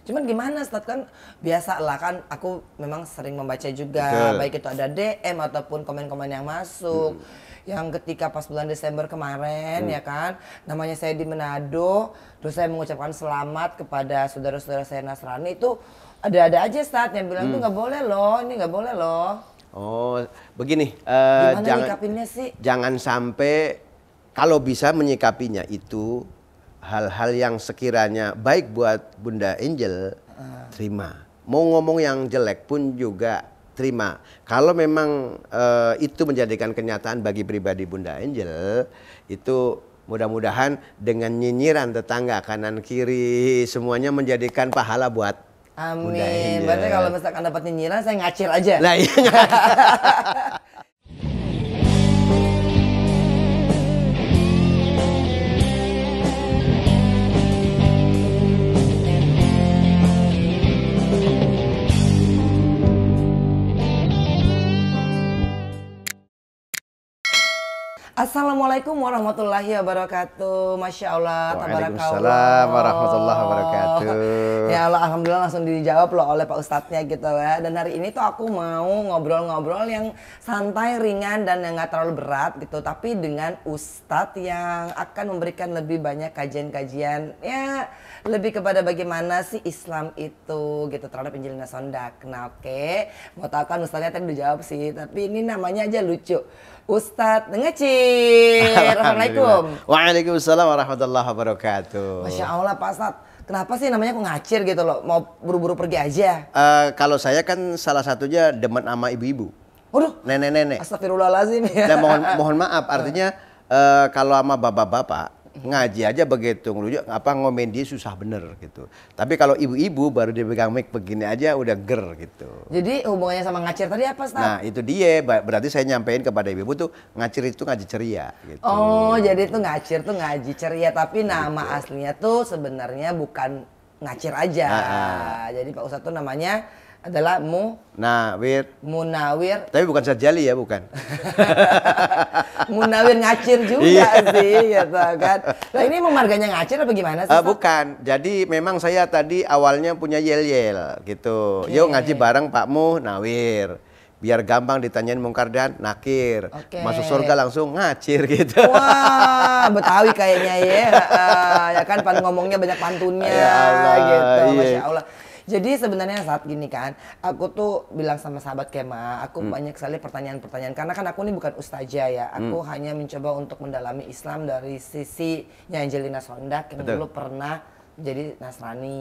Cuman gimana Ustadz, kan biasa lah kan aku memang sering membaca juga. Betul. Baik itu ada DM ataupun komen-komen yang masuk. Yang ketika pas bulan Desember kemarin ya kan, namanya saya di Manado, terus saya mengucapkan selamat kepada saudara-saudara saya Nasrani, itu ada-ada aja Ustadz yang bilang tuh nggak boleh loh, ini nggak boleh loh. Oh, begini, Gimana jangan nyikapinnya sih? jangan sampai, kalau bisa menyikapinya itu hal-hal yang sekiranya baik buat Bunda Angel, terima. Mau ngomong yang jelek pun juga terima. Kalau memang itu menjadikan kenyataan bagi pribadi Bunda Angel, itu mudah-mudahan dengan nyinyiran tetangga kanan kiri semuanya menjadikan pahala buat Bunda Amin. Angel. Berarti kalau misalkan dapat nyinyiran saya ngacir aja. Nah, iya. Assalamualaikum warahmatullahi wabarakatuh. Masya Allah, tabarakallah. Waalaikumsalam warahmatullahi wabarakatuh. Ya Allah, alhamdulillah langsung dijawab loh oleh Pak Ustadznya gitu ya. Dan hari ini tuh aku mau ngobrol-ngobrol yang santai, ringan, dan yang gak terlalu berat gitu. Tapi dengan Ustadz yang akan memberikan lebih banyak kajian-kajian, ya lebih kepada bagaimana sih Islam itu gitu terhadap Angelina Sondak. Nah oke, mau tahu kan Ustadznya tadi dijawab sih, tapi ini namanya aja lucu. Ustadz Ngecir. Assalamualaikum. Waalaikumsalam warahmatullahi wabarakatuh. Masya Allah Pak Ustadz, kenapa sih namanya kok ngacir gitu loh? Mau buru-buru pergi aja? Kalau saya kan salah satunya demen sama ibu-ibu, Waduh, nenek-nenek. astagfirullahaladzim ya. Dan mohon maaf, artinya kalau sama bapak-bapak ngaji aja begitu ngelucu ngomedi susah bener gitu. Tapi kalau ibu-ibu baru dipegang mic begini aja udah ger gitu. Jadi hubungannya sama ngacir tadi apa Ustadz? Nah itu dia, berarti saya nyampein kepada ibu-ibu tuh ngacir itu ngaji ceria gitu. Oh, jadi itu ngacir tuh ngaji ceria, tapi nama aslinya tuh sebenarnya bukan ngacir aja. Jadi Pak Ustadz tuh namanya adalah Munawir. Tapi bukan Sajali ya, bukan. Munawir ngacir juga sih gitu kan. Nah ini emang marganya ngacir apa gimana sih? Ustadz? Bukan, jadi memang saya tadi awalnya punya yel-yel gitu. Yuk ngaji bareng Pak Munawir. Biar gampang ditanyain mungkar dan nakir. Masuk surga langsung ngacir gitu. Wah, Betawi kayaknya ya. Ya kan ngomongnya banyak pantunnya Ya Allah, gitu. iya. Masya Allah. Jadi sebenarnya saat gini kan, aku tuh bilang sama sahabat Kema, aku banyak sekali pertanyaan-pertanyaan. Karena kan aku ini bukan ustazah ya, aku hanya mencoba untuk mendalami Islam dari sisinya Angelina Sondak yang dulu pernah menjadi Nasrani.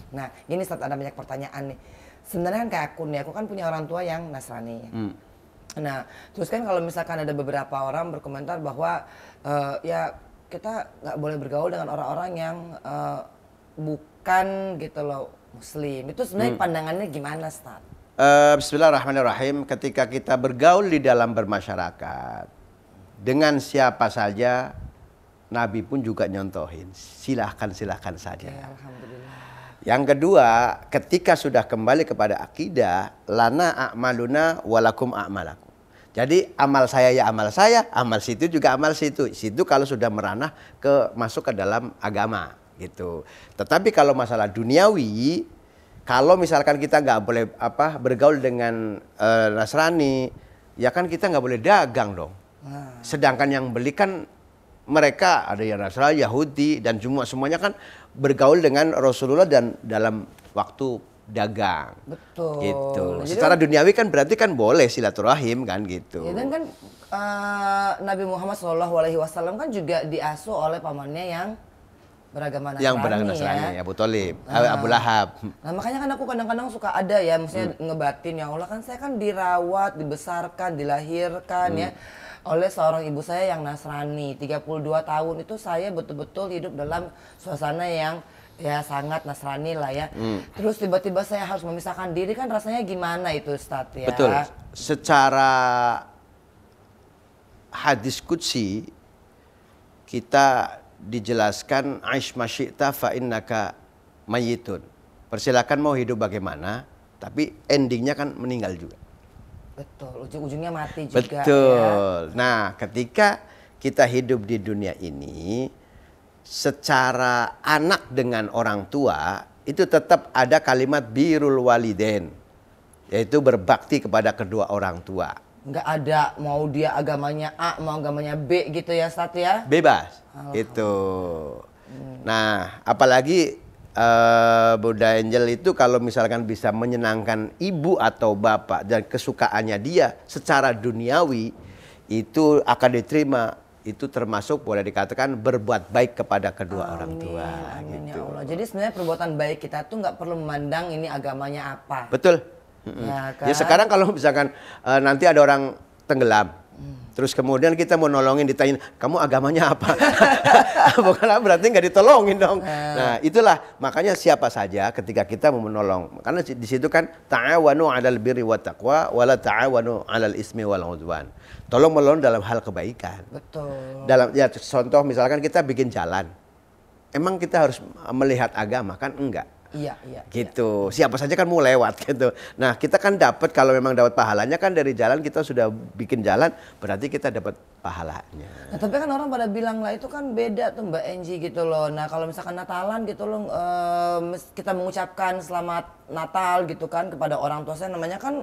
Nah, gini saat ada banyak pertanyaan nih. Sebenarnya kan kayak aku kan punya orang tua yang Nasrani. Nah, terus kan kalau misalkan ada beberapa orang berkomentar bahwa ya kita nggak boleh bergaul dengan orang-orang yang bukan gitu loh Muslim. Itu sebenarnya pandangannya gimana, Ustaz? Bismillahirrahmanirrahim. Ketika kita bergaul di dalam bermasyarakat dengan siapa saja, Nabi pun juga nyontohin. Silahkan saja. Ya, alhamdulillah. Yang kedua, ketika sudah kembali kepada akidah, lana a'maluna walakum a'malakum. Jadi amal saya ya amal saya, amal situ juga amal situ. Situ kalau sudah meranah masuk ke dalam agama gitu. Tetapi kalau masalah duniawi, kalau misalkan kita nggak boleh bergaul dengan Nasrani, ya kan kita nggak boleh dagang dong. Sedangkan yang beli kan mereka ada yang Nasrani, Yahudi, dan semuanya kan bergaul dengan Rasulullah dan dalam waktu dagang. Betul. Gitu. Jadi, secara duniawi kan berarti kan boleh silaturahim kan gitu. Ya, dan kan Nabi Muhammad SAW kan juga diasuh oleh pamannya yang beragama Nasrani. Yang beragama Nasrani, ya. Abu Thalib, Abu Lahab. Nah makanya kan aku kadang-kadang suka ada ya, maksudnya ngebatin, ya Allah kan saya kan dirawat, dibesarkan, dilahirkan ya oleh seorang ibu saya yang Nasrani. 32 tahun itu saya betul-betul hidup dalam suasana yang ya sangat Nasrani lah ya. Terus tiba-tiba saya harus memisahkan diri, kan rasanya gimana itu Ustadz ya? Betul. Secara hadis qudsi kita dijelaskan aish masyi'ta fa innaka mayyitun. Persilakan mau hidup bagaimana, tapi endingnya kan meninggal juga. Betul, ujung-ujungnya mati juga. Betul. Ya. Nah, ketika kita hidup di dunia ini, secara anak dengan orang tua itu tetap ada kalimat birrul walidain, yaitu berbakti kepada kedua orang tua. Nggak ada mau dia agamanya A, mau agamanya B gitu ya Ustaz ya? Bebas. Itu. Nah, apalagi Bunda Angel itu kalau misalkan bisa menyenangkan ibu atau bapak dan kesukaannya dia secara duniawi, itu akan diterima. Itu termasuk boleh dikatakan berbuat baik kepada kedua orang tua. Amin Gitu. ya Allah. Jadi sebenarnya perbuatan baik kita tuh nggak perlu memandang ini agamanya apa. Betul. Ya, kan? Ya sekarang kalau misalkan nanti ada orang tenggelam, terus kemudian kita mau nolongin, ditanya kamu agamanya apa? Bukan berarti nggak ditolongin dong. Nah itulah makanya siapa saja ketika kita mau menolong, karena di situ kan ta'awanu 'alal birri wat taqwa wala ta'awanu 'alal ismi wal 'udwan. Tolong menolong dalam hal kebaikan. Betul. Dalam ya contoh misalkan kita bikin jalan, emang kita harus melihat agama kan enggak? Iya, iya. Gitu. Siapa saja kan mau lewat gitu. Nah, kita kan dapat kalau memang dapat pahalanya kan dari jalan kita sudah bikin jalan, berarti kita dapat pahalanya. Nah, tapi kan orang pada bilang lah itu kan beda tuh Mbak Enji gitu loh. Nah, kalau misalkan Natalan gitu loh kita mengucapkan selamat Natal gitu kan kepada orang tua saya, namanya kan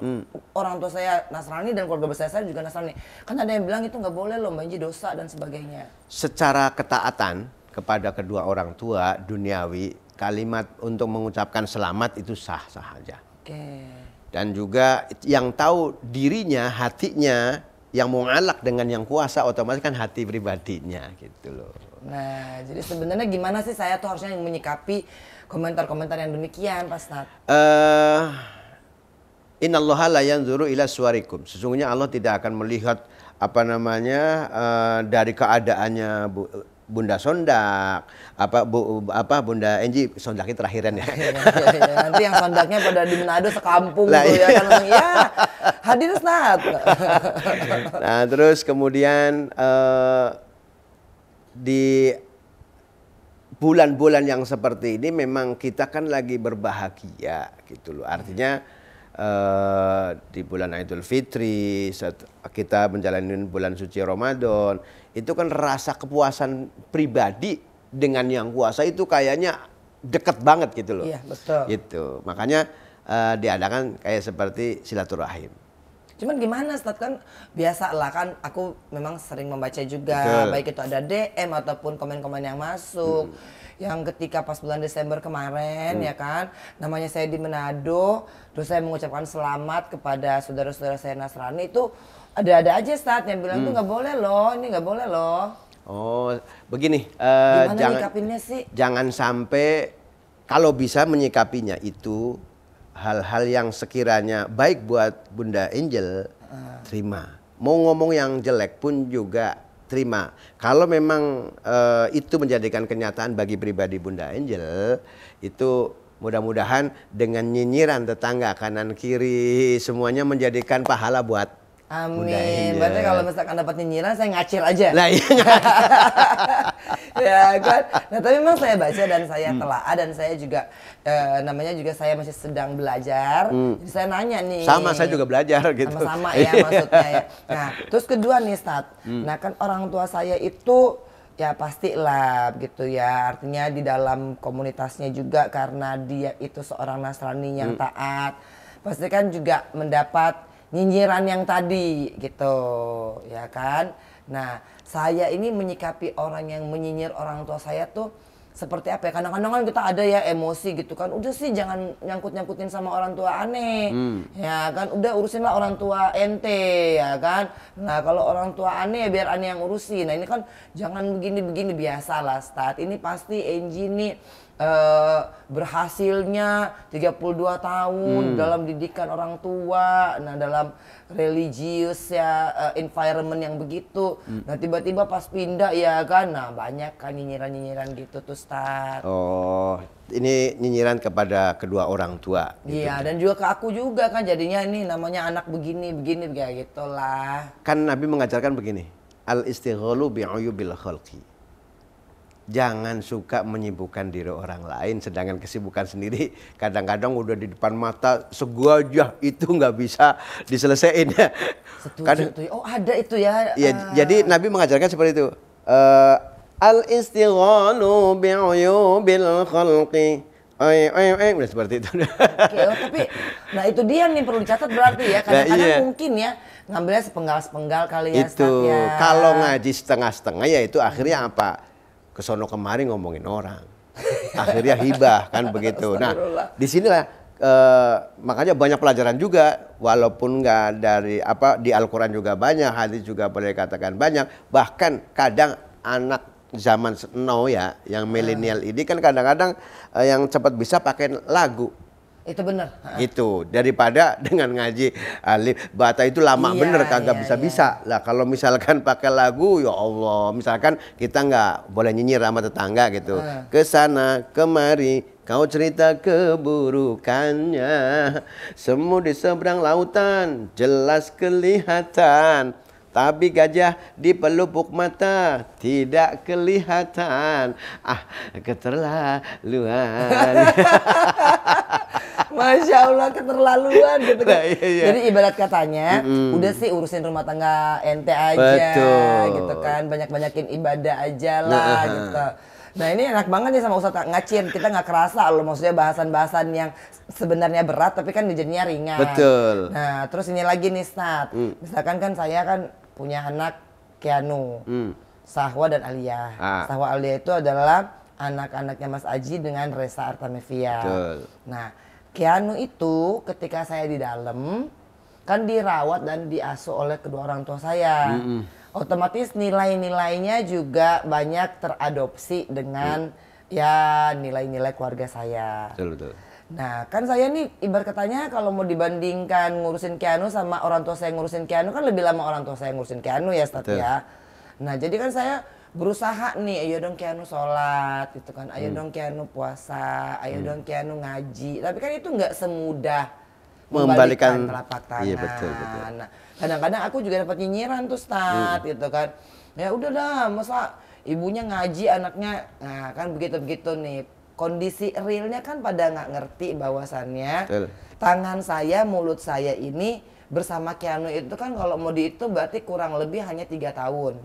orang tua saya Nasrani dan keluarga besar saya juga Nasrani. Kan ada yang bilang itu nggak boleh loh Mbak Enji, dosa dan sebagainya. Secara ketaatan kepada kedua orang tua duniawi, kalimat untuk mengucapkan selamat itu sah-sah aja. Oke. Dan juga yang tahu dirinya, hatinya, yang mengalak dengan yang kuasa otomatis kan hati pribadinya gitu loh. Nah, jadi sebenarnya gimana sih saya tuh harusnya menyikapi komentar-komentar yang demikian, Pak Ustaz? Innallaha la yanzuru ila suwarikum. Sesungguhnya Allah tidak akan melihat dari keadaannya Bunda Sondak, Bunda Enji, Sondaknya terakhiran ya. Nanti yang Sondaknya pada di Manado sekampung tuh ya kan, ya hadir Ustaz. Nah terus kemudian di bulan-bulan yang seperti ini memang kita kan lagi berbahagia gitu loh. Artinya di bulan Idul Fitri saat kita menjalani bulan suci Ramadan, itu kan rasa kepuasan pribadi dengan yang kuasa itu kayaknya deket banget gitu loh. Iya, betul. Gitu. Makanya diadakan kayak seperti silaturahim. Cuman gimana Ustaz, kan biasa lah kan aku memang sering membaca juga. Betul. Baik itu ada DM ataupun komen-komen yang masuk. Yang ketika pas bulan Desember kemarin ya kan, namanya saya di Manado, terus saya mengucapkan selamat kepada saudara-saudara saya Nasrani, itu ada aja Ustaz yang bilang tuh nggak boleh loh, ini nggak boleh loh. Oh, begini, Gimana nyikapinnya sih? jangan sampai kalau bisa menyikapinya itu hal-hal yang sekiranya baik buat Bunda Angel, terima. Mau ngomong yang jelek pun juga terima. Kalau memang itu menjadikan kenyataan bagi pribadi Bunda Angel, itu mudah-mudahan dengan nyinyiran tetangga kanan kiri semuanya menjadikan pahala buat Amin. Berarti kalau misalkan dapat nyinyiran saya ngacir aja. Nah, iya. Ya kan. Nah tapi memang saya baca dan saya telaah dan saya juga namanya juga saya masih sedang belajar. Jadi saya nanya nih. Sama, saya juga belajar gitu. Sama-sama ya maksudnya ya. Nah terus kedua nih Ustaz. Nah kan orang tua saya itu ya pastilah gitu ya. Artinya di dalam komunitasnya juga karena dia itu seorang Nasrani yang taat. Pasti kan juga mendapat nyinyiran yang tadi gitu ya kan. Nah saya ini menyikapi orang yang menyinyir orang tua saya tuh seperti apa ya, kadang-kadang kan kita ada ya emosi gitu kan, udah sih jangan nyangkut-nyangkutin sama orang tua aneh ya kan, udah urusinlah orang tua ente ya kan. Nah kalau orang tua aneh ya biar aneh yang urusin. Nah ini kan jangan begini-begini, biasalah Ustaz, ini pasti Enji nih berhasilnya 32 tahun dalam didikan orang tua, nah dalam religius ya environment yang begitu. Nah tiba-tiba pas pindah ya kan, nah banyak kan nyinyiran-nyinyiran gitu tuh Ustaz. Oh, ini nyinyiran kepada kedua orang tua. Gitu. Iya, dan juga ke aku juga kan jadinya ini namanya anak begini kayak gitulah. Kan Nabi mengajarkan begini, al-istighalu bi'uyubil khalqi. Jangan suka menyibukkan diri orang lain sedangkan kesibukan sendiri kadang-kadang udah di depan mata segajah itu nggak bisa diselesaikan ya. Setuju tuh. Oh ada itu ya. Ya jadi Nabi mengajarkan seperti itu. Al-istighalu bi'uyubil khalqi udah seperti itu. Oke, tapi nah itu dia nih perlu dicatat berarti ya. Kadang-kadang iya. mungkin ya ngambilnya sepenggal-sepenggal kali ya Itu Ustadz ya. kalau ngaji setengah-setengah ya itu akhirnya apa? Kesono kemari ngomongin orang. Akhirnya hibah kan begitu. Nah, disinilah makanya banyak pelajaran juga, walaupun nggak dari apa di Al-Quran juga banyak, hadis juga boleh katakan banyak. Bahkan kadang anak zaman now ya, yang milenial ini kan kadang-kadang yang cepat bisa pakai lagu. Itu bener. Itu daripada dengan ngaji alif bata itu lama Iya, bener kagak iya, bisa-bisa lah. Kalau misalkan pakai lagu ya Allah, misalkan kita nggak boleh nyinyir sama tetangga gitu, ke sana kemari kau cerita keburukannya, semua di seberang lautan jelas kelihatan, tapi gajah di pelupuk mata tidak kelihatan. Ah, keterlaluan. Masya Allah keterlaluan gitu kan. Nah, iya. Jadi ibarat katanya udah sih urusin rumah tangga ente aja. Betul. Gitu kan. Banyak-banyakin ibadah aja lah gitu. Nah ini enak banget nih sama Ustadz Ngacir. Kita nggak kerasa loh, maksudnya bahasan-bahasan yang sebenarnya berat tapi kan jadinya ringan. Betul. Nah terus ini lagi nih Ustadz. Misalkan kan saya kan punya anak Keanu, Sahwa dan Alia. Sahwa Alia itu adalah anak-anaknya Mas Aji dengan Resa Artamevia. Betul. Nah Keanu itu ketika saya di dalam kan dirawat dan diasuh oleh kedua orang tua saya. Otomatis nilai-nilainya juga banyak teradopsi dengan ya nilai-nilai keluarga saya. Betul, betul. Nah kan saya nih ibarat katanya kalau mau dibandingkan ngurusin Keanu sama orang tua saya ngurusin Keanu kan lebih lama orang tua saya ngurusin Keanu ya Ustadz ya. Nah jadi kan saya berusaha nih, ayo dong Keanu sholat gitu kan, ayo dong Keanu puasa, ayo dong Keanu ngaji. Tapi kan itu nggak semudah membalikan telapak tangan. Iya betul, betul. Nah kadang-kadang aku juga dapat nyinyiran tuh Ustadz gitu kan. Ya udah dah, masa ibunya ngaji anaknya, nah kan begitu-begitu nih. Kondisi realnya kan pada nggak ngerti bahwasannya tangan saya, mulut saya ini bersama Keanu itu kan kalau mau dihitung berarti kurang lebih hanya 3 tahun.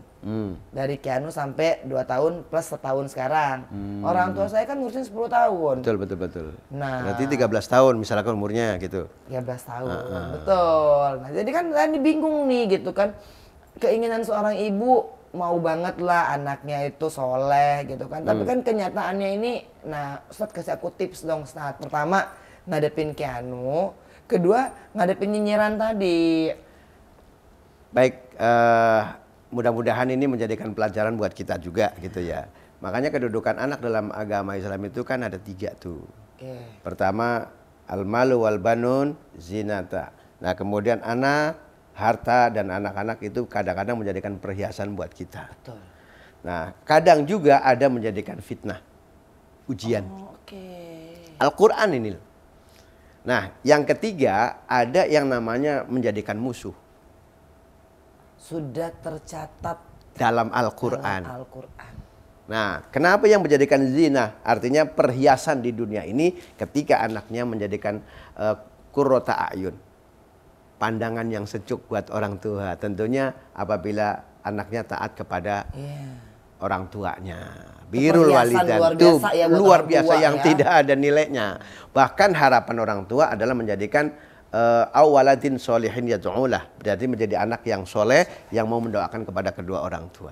Dari Keanu sampai 2 tahun plus setahun sekarang. Orang tua saya kan ngurusin 10 tahun. Betul. Nah, berarti 13 tahun misalkan umurnya gitu. 13 tahun, betul. Nah jadi kan saya bingung nih gitu kan. Keinginan seorang ibu mau banget lah anaknya itu soleh gitu kan. Tapi kan kenyataannya ini, nah Ustadz kasih aku tips dong Ustadz. Pertama, ngadepin Keanu. Kedua, ngadepin nyinyiran tadi. Baik, mudah-mudahan ini menjadikan pelajaran buat kita juga gitu ya. Makanya kedudukan anak dalam agama Islam itu kan ada 3 tuh. Pertama, al-malu wal banun zinata. Nah kemudian anak, harta dan anak-anak itu kadang-kadang menjadikan perhiasan buat kita. Betul. Nah kadang juga ada menjadikan fitnah, ujian. Al-Quran ini. Nah yang ketiga ada yang namanya menjadikan musuh. Sudah tercatat dalam Al-Quran. Al-Quran. Nah, kenapa yang menjadikan zina? Artinya perhiasan di dunia ini ketika anaknya menjadikan qurrata a'yun. Pandangan yang sejuk buat orang tua. Tentunya apabila anaknya taat kepada orang tuanya. Birrul walidain itu luar biasa yang tidak ada nilainya. Bahkan harapan orang tua adalah menjadikan awaladin solihin yad'ulah, berarti menjadi anak yang soleh yang mau mendoakan kepada kedua orang tua.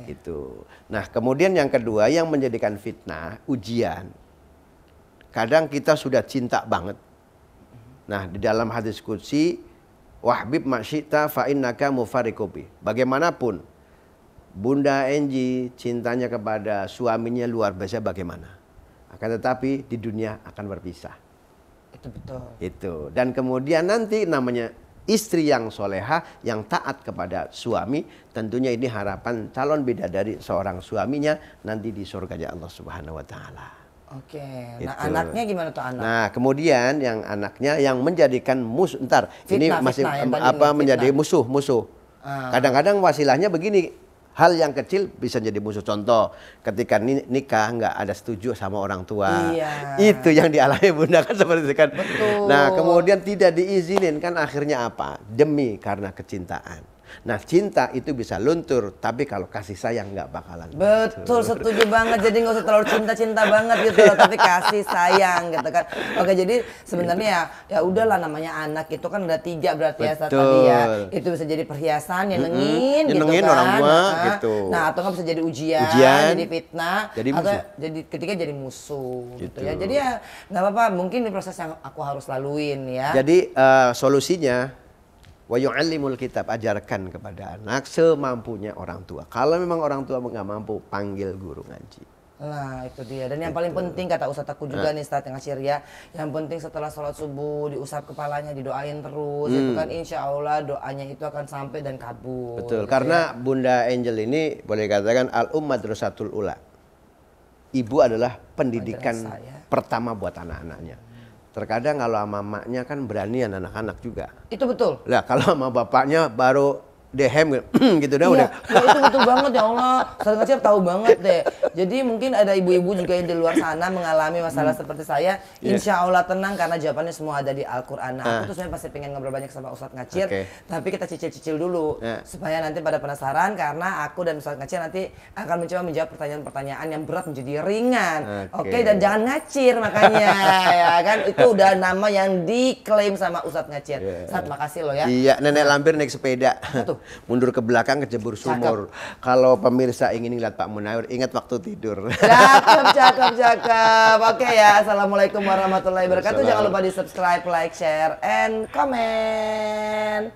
Itu. Nah kemudian yang kedua yang menjadikan fitnah, ujian. Kadang kita sudah cinta banget. Nah di dalam hadis qudsi, wahbib masyita fa innaka mufarikobi. Bagaimanapun Bunda Enji cintanya kepada suaminya luar biasa bagaimana. Akan tetapi di dunia akan berpisah. Itu betul. Itu. Dan kemudian nanti namanya istri yang soleha, yang taat kepada suami, tentunya ini harapan calon bidadari seorang suaminya nanti di surganya Allah Subhanahu wa taala. Nah itu. Anaknya gimana tuh anak? Nah kemudian yang anaknya yang menjadikan musuh, ini masih fitnah, menjadi musuh. Kadang-kadang wasilahnya begini. Hal yang kecil bisa jadi musuh. Contoh, ketika nikah nggak ada setuju sama orang tua. Itu yang dialami bunda kan seperti itu kan. Betul. Nah kemudian tidak diizinin kan akhirnya apa? Demi karena kecintaan. Nah, cinta itu bisa luntur, tapi kalau kasih sayang nggak bakalan Betul, setuju banget. Jadi nggak usah terlalu cinta-cinta banget gitu loh, tapi kasih sayang gitu kan. Oke, jadi sebenarnya ya udahlah, namanya anak itu kan ada 3 berarti ya Ustaz tadi ya. Itu bisa jadi perhiasan, nyenengin gitu Nyenengin kan. orang tua gitu. Nah, atau nggak bisa jadi ujian, jadi fitnah, jadi atau musuh. jadi ketika jadi musuh gitu ya. Gitu. Jadi ya nggak apa-apa, mungkin ini proses yang aku harus laluin ya. Jadi solusinya wa yu'allimul kitab, ajarkan kepada anak semampunya orang tua. Kalau memang orang tua nggak mampu, panggil guru ngaji. Nah itu dia, dan yang paling penting kata Ustadz aku juga nih Ustadz yang ngasih ya, yang penting setelah sholat subuh diusap kepalanya, didoain terus, itu kan insya Allah doanya itu akan sampai dan kabul. Betul, gitu karena ya. Bunda Angel ini boleh katakan al-ummadrasatul ula. Ibu adalah pendidikan Madrasah, ya. pertama buat anak-anaknya. Terkadang kalau sama mamanya kan beranian anak-anak juga. Itu betul. Lah kalau sama bapaknya baru dehem gitu dah Iya, udah. ya itu betul banget ya Allah. Ustadz Ngacir tahu banget deh. Jadi mungkin ada ibu-ibu juga yang di luar sana mengalami masalah seperti saya. Insya Allah tenang karena jawabannya semua ada di Al-Quran. Nah, aku tuh sebenarnya pasti pengen ngobrol banyak sama Ustadz Ngacir. Tapi kita cicil-cicil dulu supaya nanti pada penasaran, karena aku dan Ustadz Ngacir nanti akan mencoba menjawab pertanyaan-pertanyaan yang berat menjadi ringan. Oke, dan jangan ngacir makanya ya kan. Itu udah nama yang diklaim sama Ustadz Ngacir. Ustadz makasih loh ya. Iya, nenek lampir naik sepeda. tuh? Mundur ke belakang kejebur sumur. Kalau pemirsa ingin lihat Pak Munawir, ingat waktu tidur. Cakep. Oke ya, assalamualaikum warahmatullahi wabarakatuh. Jangan lupa di subscribe, like, share, and comment.